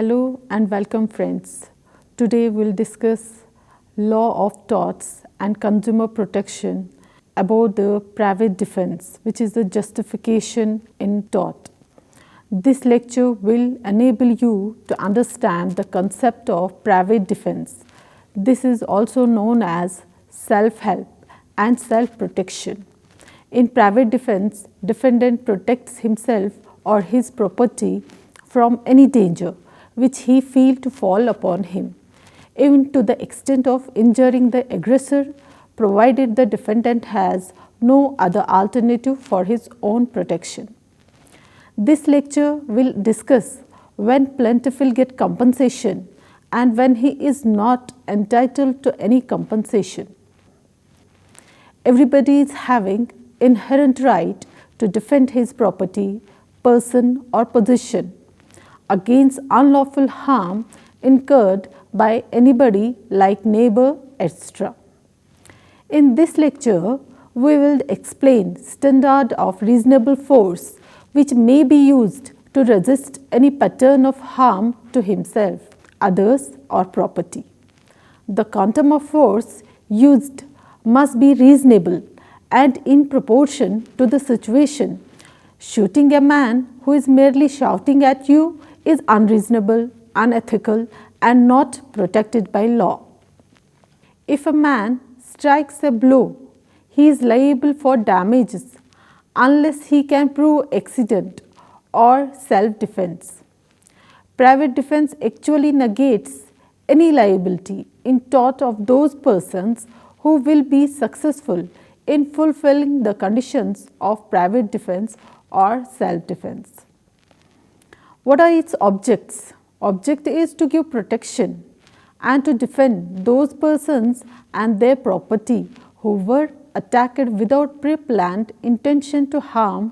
Hello and welcome friends. Today we'll discuss law of torts and consumer protection about the private defense, which is the justification in tort. This lecture will enable you to understand the concept of private defense. This is also known as self-help and self-protection. In private defense, defendant protects himself or his property from any danger which he feels to fall upon him, even to the extent of injuring the aggressor, provided the defendant has no other alternative for his own protection. This lecture will discuss when plaintiff will get compensation and when he is not entitled to any compensation. Everybody is having inherent right to defend his property, person or position against unlawful harm incurred by anybody like neighbor, etc. In this lecture, we will explain standard of reasonable force which may be used to resist any pattern of harm to himself, others or property. The quantum of force used must be reasonable and in proportion to the situation. Shooting a man who is merely shouting at you is unreasonable, unethical and not protected by law. If a man strikes a blow, he is liable for damages unless he can prove accident or self-defense. Private defense actually negates any liability in tort of those persons who will be successful in fulfilling the conditions of private defense or self-defense. What are its objects? Object is to give protection and to defend those persons and their property who were attacked without pre-planned intention to harm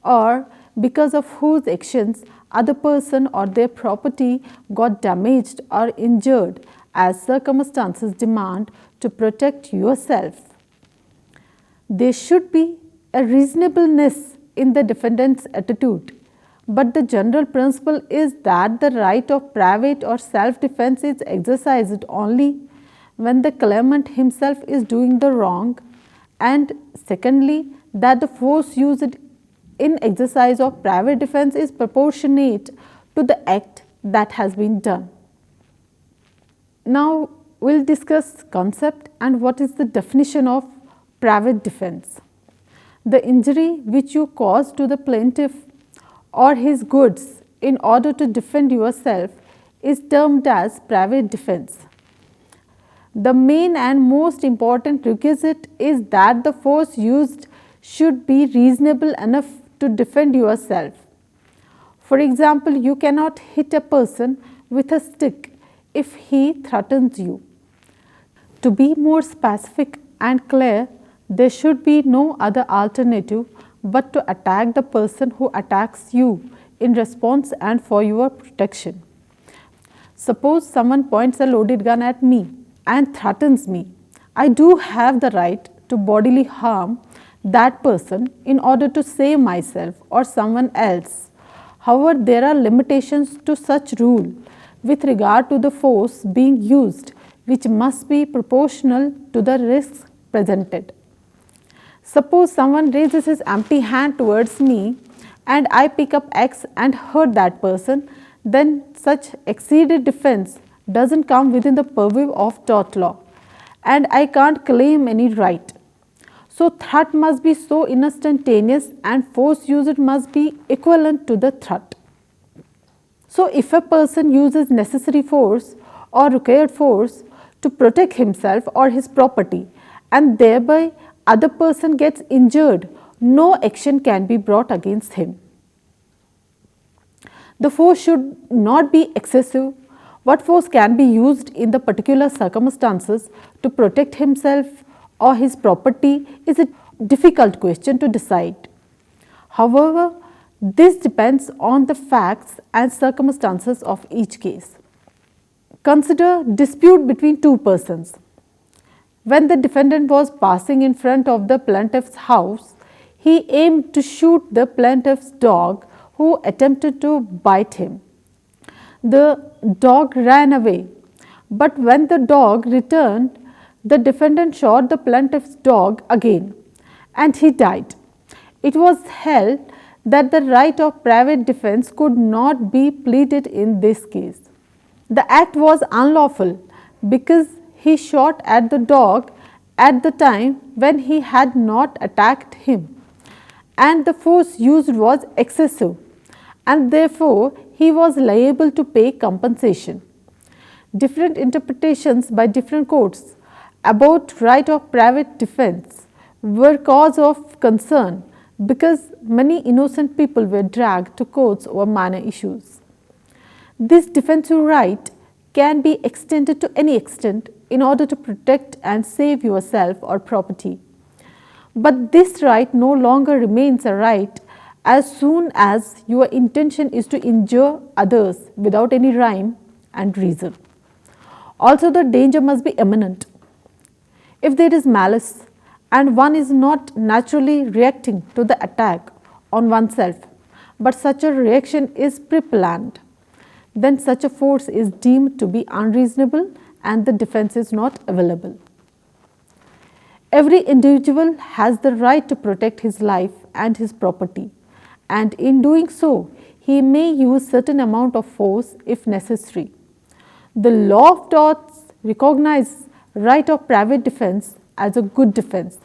or because of whose actions other person or their property got damaged or injured as circumstances demand to protect yourself. There should be a reasonableness in the defendant's attitude. But the general principle is that the right of private or self-defense is exercised only when the claimant himself is doing the wrong, and secondly, that the force used in exercise of private defense is proportionate to the act that has been done. Now, we will discuss concept and what is the definition of private defense. The injury which you cause to the plaintiff or his goods in order to defend yourself is termed as private defense. The main and most important requisite is that the force used should be reasonable enough to defend yourself. For example, you cannot hit a person with a stick if he threatens you. To be more specific and clear, there should be no other alternative but to attack the person who attacks you in response and for your protection. Suppose someone points a loaded gun at me and threatens me. I do have the right to bodily harm that person in order to save myself or someone else. However, there are limitations to such rule with regard to the force being used, which must be proportional to the risks presented. Suppose someone raises his empty hand towards me and I pick up axe and hurt that person, then such exceeded defense doesn't come within the purview of tort law and I can't claim any right. So, threat must be so instantaneous and force used must be equivalent to the threat. So, if a person uses necessary force or required force to protect himself or his property and thereby other person gets injured, no action can be brought against him. The force should not be excessive. What force can be used in the particular circumstances to protect himself or his property is a difficult question to decide. However, this depends on the facts and circumstances of each case. Consider dispute between two persons. When the defendant was passing in front of the plaintiff's house, he aimed to shoot the plaintiff's dog who attempted to bite him. the dog ran away. But when the dog returned, the defendant shot the plaintiff's dog again and he died. It was held that the right of private defense could not be pleaded in this case. The act was unlawful because he shot at the dog at the time when he had not attacked him, and the force used was excessive, and therefore he was liable to pay compensation. Different interpretations by different courts about right of private defense were cause of concern because many innocent people were dragged to courts over minor issues. This defensive right can be extended to any extent in order to protect and save yourself or property. But this right no longer remains a right as soon as your intention is to injure others without any rhyme and reason. Also, the danger must be imminent. If there is malice and one is not naturally reacting to the attack on oneself, but such a reaction is pre-planned, then such a force is deemed to be unreasonable and the defense is not available. Every individual has the right to protect his life and his property, and in doing so, he may use certain amount of force if necessary. The law of torts recognizes right of private defense as a good defense.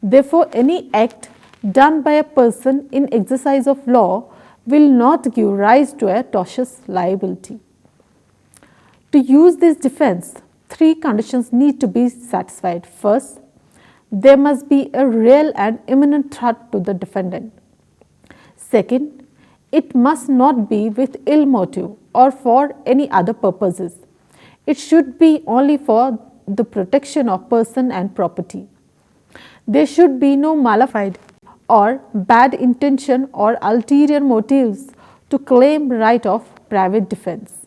Therefore, any act done by a person in exercise of law will not give rise to a tortious liability. To use this defense, three conditions need to be satisfied. First, there must be a real and imminent threat to the defendant. Second, it must not be with ill motive or for any other purposes. It should be only for the protection of person and property. There should be no malefied or bad intention or ulterior motives to claim right of private defense.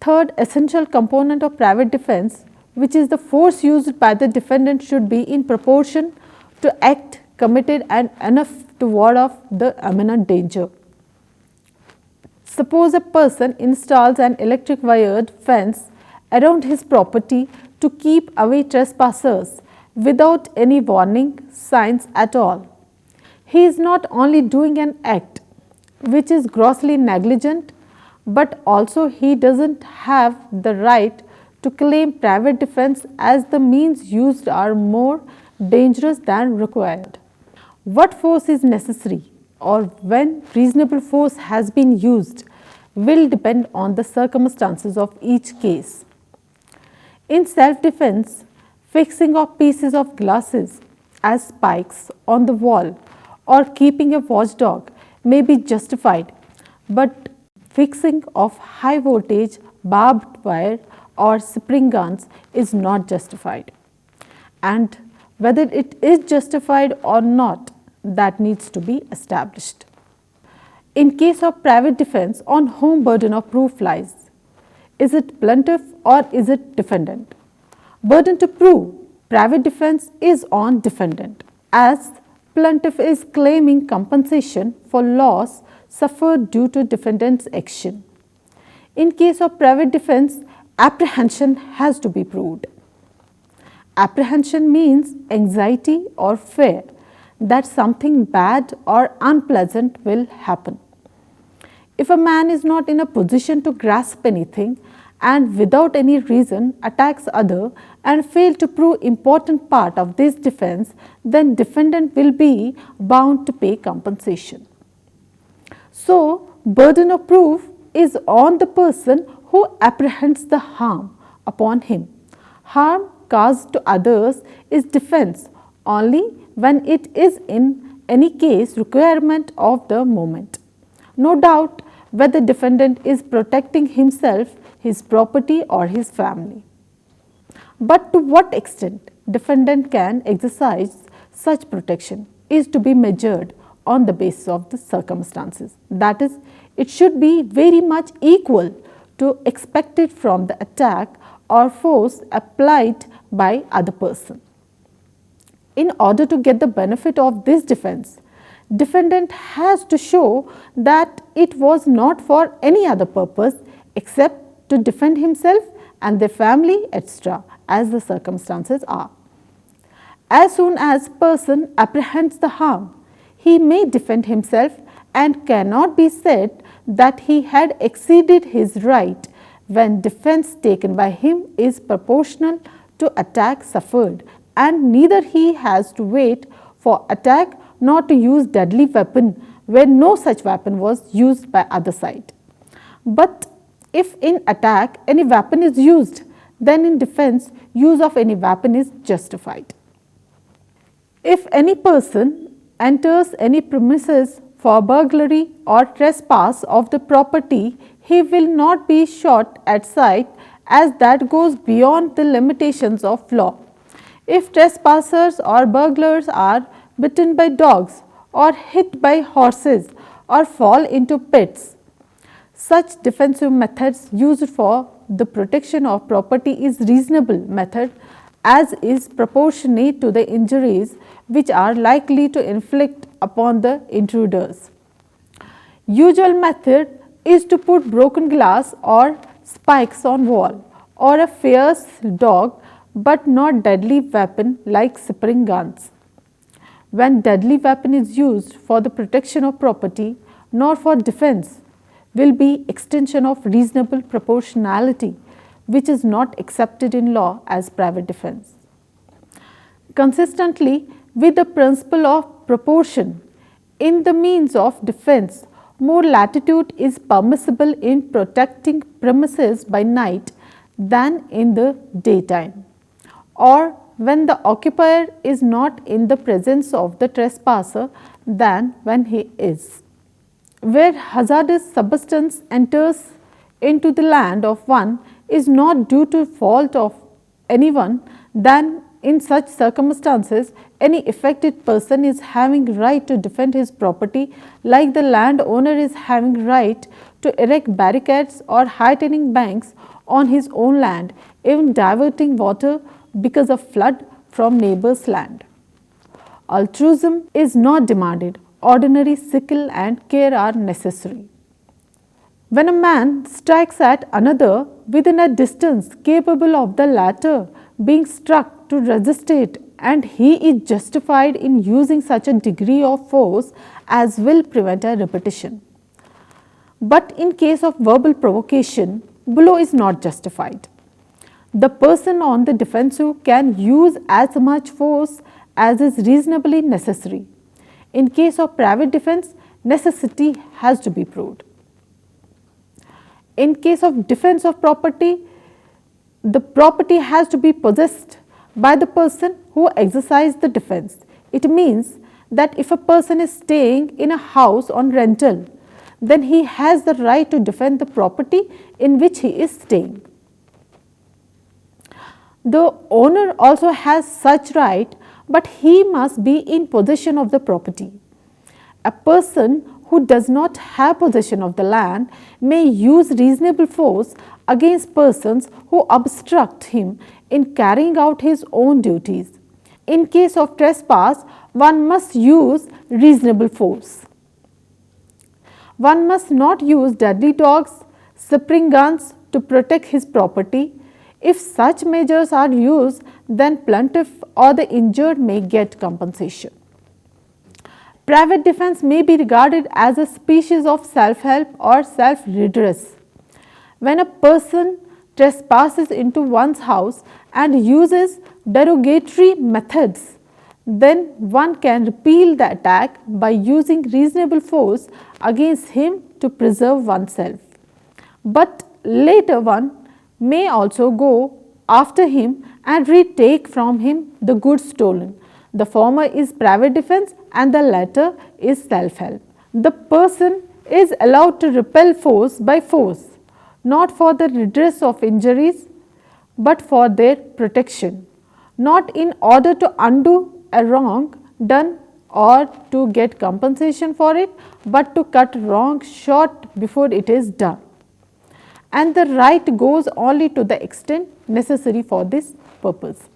Third essential component of private defense, which is the force used by the defendant, should be in proportion to act committed and enough to ward off the imminent danger. Suppose a person installs an electric wired fence around his property to keep away trespassers without any warning signs at all. He is not only doing an act which is grossly negligent, but also he does not have the right to claim private defense as the means used are more dangerous than required. What force is necessary or when reasonable force has been used will depend on the circumstances of each case. In self-defense, fixing of pieces of glasses as spikes on the wall or keeping a watchdog may be justified, but fixing of high voltage barbed wire or spring guns is not justified. And whether it is justified or not, that needs to be established. In case of private defense, on whom burden of proof lies? Is it plaintiff or is it defendant? Burden to prove private defense is on defendant, as plaintiff is claiming compensation for loss suffered due to defendant's action. In case of private defense, apprehension has to be proved. Apprehension means anxiety or fear that something bad or unpleasant will happen. If a man is not in a position to grasp anything and without any reason attacks other and fail to prove important part of this defense, then defendant will be bound to pay compensation. So, burden of proof is on the person who apprehends the harm upon him. Harm caused to others is defense only when it is in any case requirement of the moment. No doubt whether defendant is protecting himself, his property or his family. But to what extent defendant can exercise such protection is to be measured on the basis of the circumstances. That is, it should be very much equal to expected from the attack or force applied by other person. In order to get the benefit of this defense, defendant has to show that it was not for any other purpose except to defend himself and their family, etc., as the circumstances are. As soon as person apprehends the harm, he may defend himself and cannot be said that he had exceeded his right when defense taken by him is proportional to attack suffered, and neither he has to wait for attack nor to use deadly weapon where no such weapon was used by other side. But if in attack any weapon is used, then in defense use of any weapon is justified. If any person enters any premises for burglary or trespass of the property, he will not be shot at sight, as that goes beyond the limitations of law. If trespassers or burglars are bitten by dogs or hit by horses or fall into pits, such defensive methods used for the protection of property is reasonable method, as is proportionate to the injuries which are likely to inflict upon the intruders. Usual method is to put broken glass or spikes on wall, or a fierce dog, but not deadly weapon like spring guns. When deadly weapon is used for the protection of property, nor for defense, will be extension of reasonable proportionality, which is not accepted in law as private defense. Consistently with the principle of proportion in the means of defense, more latitude is permissible in protecting premises by night than in the daytime, or when the occupier is not in the presence of the trespasser than when he is. Where hazardous substance enters into the land of one is not due to fault of anyone, then in such circumstances any affected person is having right to defend his property, like the landowner is having right to erect barricades or heightening banks on his own land, even diverting water because of flood from neighbor's land. Altruism is not demanded. Ordinary skill and care are necessary. When a man strikes at another within a distance capable of the latter being struck to resist it, and he is justified in using such a degree of force as will prevent a repetition. But in case of verbal provocation, blow is not justified. The person on the defensive can use as much force as is reasonably necessary. In case of private defense, necessity has to be proved. In case of defense of property, the property has to be possessed by the person who exercised the defense. It means that if a person is staying in a house on rental, then he has the right to defend the property in which he is staying. The owner also has such right, but he must be in possession of the property. A person who does not have possession of the land may use reasonable force against persons who obstruct him in carrying out his own duties. In case of trespass, one must use reasonable force. One must not use deadly dogs, spring guns to protect his property. If such measures are used, then plaintiff or the injured may get compensation. Private defense may be regarded as a species of self-help or self-redress. When a person trespasses into one's house and uses derogatory methods, then one can repel the attack by using reasonable force against him to preserve oneself. But later one may also go after him and retake from him the goods stolen. The former is private defense and the latter is self-help. The person is allowed to repel force by force, not for the redress of injuries, but for their protection, not in order to undo a wrong done or to get compensation for it, but to cut wrong short before it is done. And the right goes only to the extent necessary for this purpose.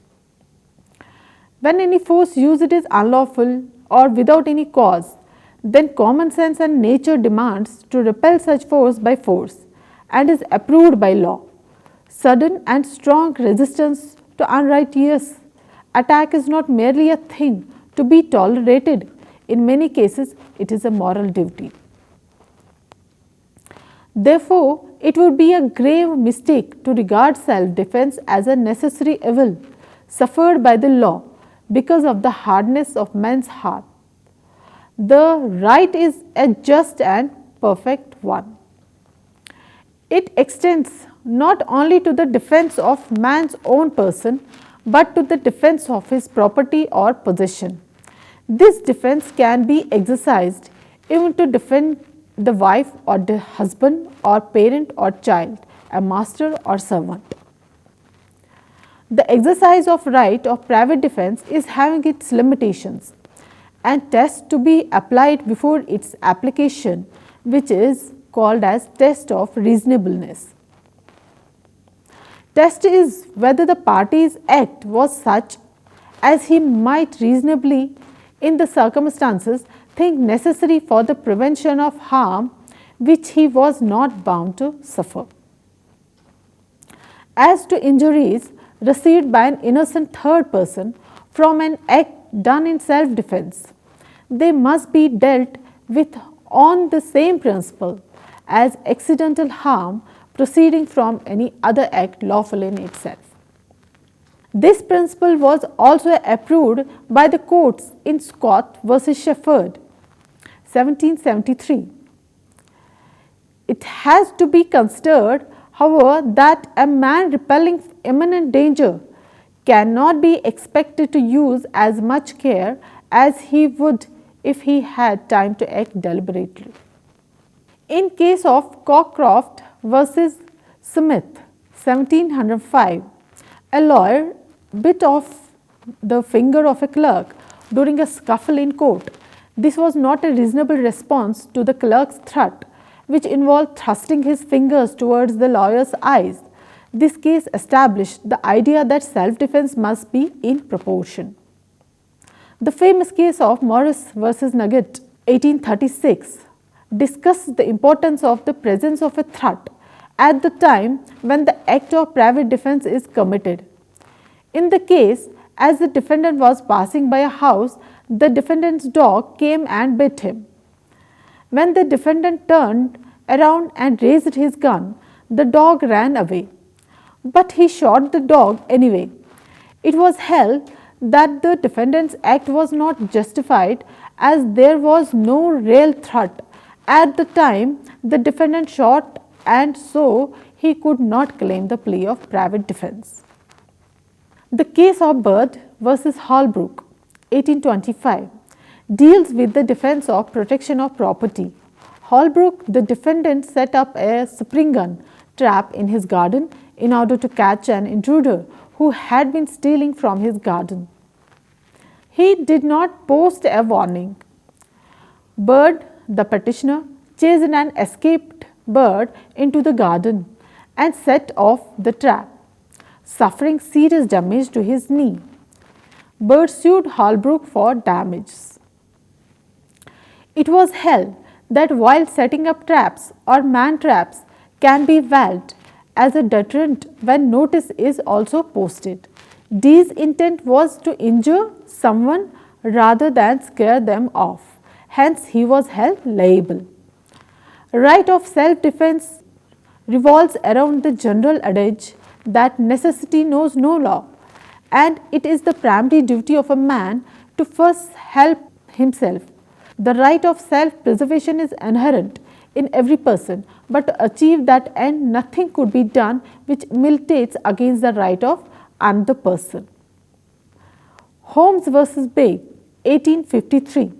When any force used is unlawful or without any cause, then common sense and nature demands to repel such force by force, and is approved by law. Sudden and strong resistance to unrighteous attack is not merely a thing to be tolerated. In many cases, it is a moral duty. Therefore, it would be a grave mistake to regard self-defense as a necessary evil suffered by the law because of the hardness of men's heart. The right is a just and perfect one. It extends not only to the defense of man's own person, but to the defense of his property or possession. This defense can be exercised even to defend the wife or the husband or parent or child, a master or servant. The exercise of right of private defense is having its limitations and tests to be applied before its application, which is called as test of reasonableness. Test is whether the party's act was such as he might reasonably, in the circumstances, think necessary for the prevention of harm which he was not bound to suffer. As to injuries received by an innocent third person from an act done in self-defense, they must be dealt with on the same principle as accidental harm proceeding from any other act lawful in itself. This principle was also approved by the courts in Scott v. Shepherd, 1773. It has to be considered, however, that a man repelling imminent danger cannot be expected to use as much care as he would if he had time to act deliberately. In case of Cockcroft v. Smith, 1705, a lawyer bit off the finger of a clerk during a scuffle in court. This was not a reasonable response to the clerk's threat, which involved thrusting his fingers towards the lawyer's eyes. This case established the idea that self-defense must be in proportion. The famous case of Morris v. Nugget, 1836, discussed the importance of the presence of a threat at the time when the act of private defense is committed. In the case, as the defendant was passing by a house, the defendant's dog came and bit him. When the defendant turned around and raised his gun, the dog ran away, but he shot the dog anyway. It was held that the defendant's act was not justified as there was no real threat at the time the defendant shot, and so he could not claim the plea of private defense. The case of Bird v. Holbrook, 1825, deals with the defense of protection of property. Holbrook, the defendant, set up a spring gun trap in his garden in order to catch an intruder who had been stealing from his garden. He did not post a warning. Bird, the petitioner, chased an escaped bird into the garden and set off the trap, suffering serious damage to his knee. Bird sued Holbrook for damages. It was held that while setting up traps or man traps can be valid as a deterrent when notice is also posted, D's intent was to injure someone rather than scare them off. Hence, he was held liable. Right of self-defense revolves around the general adage that necessity knows no law, and it is the primary duty of a man to first help himself. The right of self-preservation is inherent in every person, but to achieve that end, nothing could be done which militates against the right of another person. Holmes v. Bay, 1853.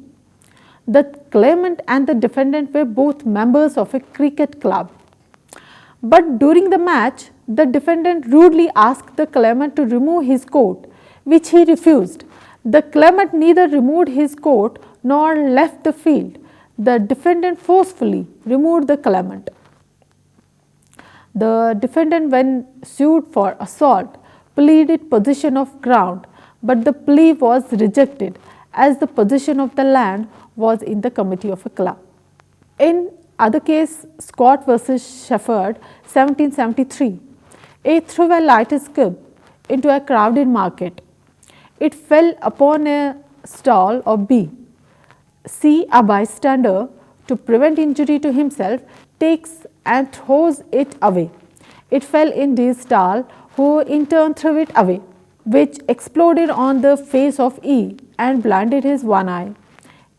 The claimant and the defendant were both members of a cricket club. But during the match, the defendant rudely asked the claimant to remove his coat, which he refused. The claimant neither removed his coat nor left the field. The defendant forcefully removed the claimant. The defendant, when sued for assault, pleaded possession of ground, but the plea was rejected as the possession of the land was in the committee of a club. In other case, Scott versus Shepherd, 1773. A threw a lighter's cube into a crowded market. It fell upon a stall of B. C, a bystander, to prevent injury to himself, takes and throws it away. It fell in D's stall, who in turn threw it away, which exploded on the face of E and blinded his one eye.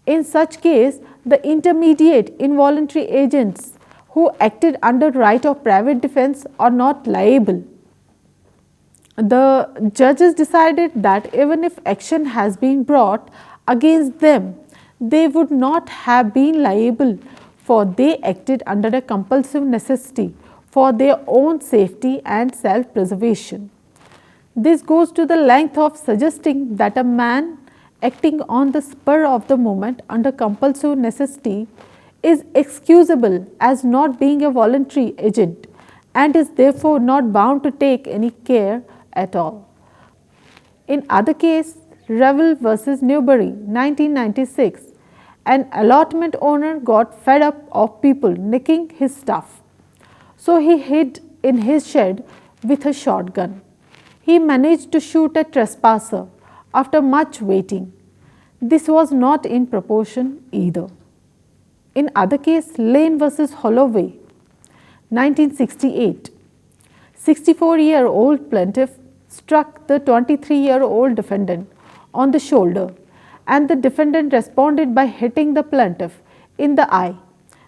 In such case, the intermediate involuntary agents who acted under right of private defense are not liable. The judges decided that even if action has been brought against them, they would not have been liable, for they acted under a compulsive necessity for their own safety and self-preservation. This goes to the length of suggesting that a man acting on the spur of the moment under compulsive necessity is excusable as not being a voluntary agent and is therefore not bound to take any care at all. In other case, Revill versus Newbury, 1996, an allotment owner got fed up of people nicking his stuff, so he hid in his shed with a shotgun. He managed to shoot a trespasser after much waiting. This was not in proportion either. In other case, Lane versus Holloway, 1968, 64-year-old plaintiff struck the 23-year-old defendant on the shoulder, and the defendant responded by hitting the plaintiff in the eye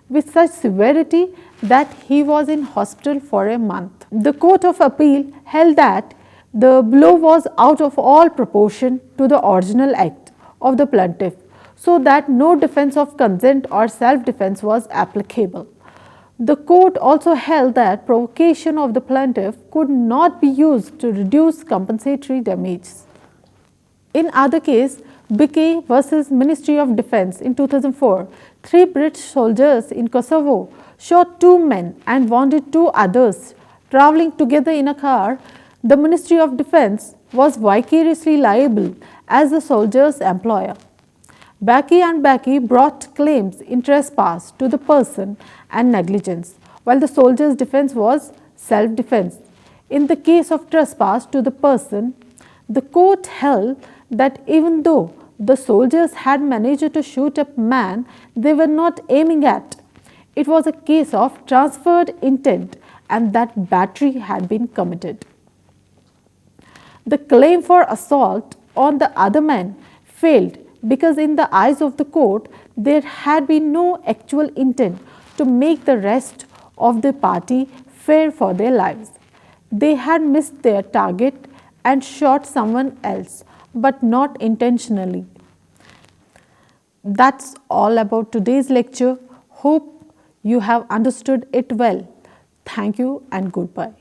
with such severity that he was in hospital for a month. The Court of Appeal held that the blow was out of all proportion to the original act of the plaintiff, so that no defense of consent or self-defense was applicable. The court also held that provocation of the plaintiff could not be used to reduce compensatory damages. In other case, Bici versus Ministry of Defense in 2004, 3 British soldiers in Kosovo shot 2 men and wounded 2 others travelling together in a car. The Ministry of Defense was vicariously liable as the soldiers' employer. Bici and Bici brought claims in trespass to the person and negligence, while the soldiers' defense was self-defense. In the case of trespass to the person, the court held that even though the soldiers had managed to shoot a man they were not aiming at, it was a case of transferred intent and that battery had been committed. The claim for assault on the other man failed because in the eyes of the court there had been no actual intent to make the rest of the party fear for their lives. They had missed their target and shot someone else, but not intentionally. That's all about today's lecture. Hope you have understood it well. Thank you and goodbye.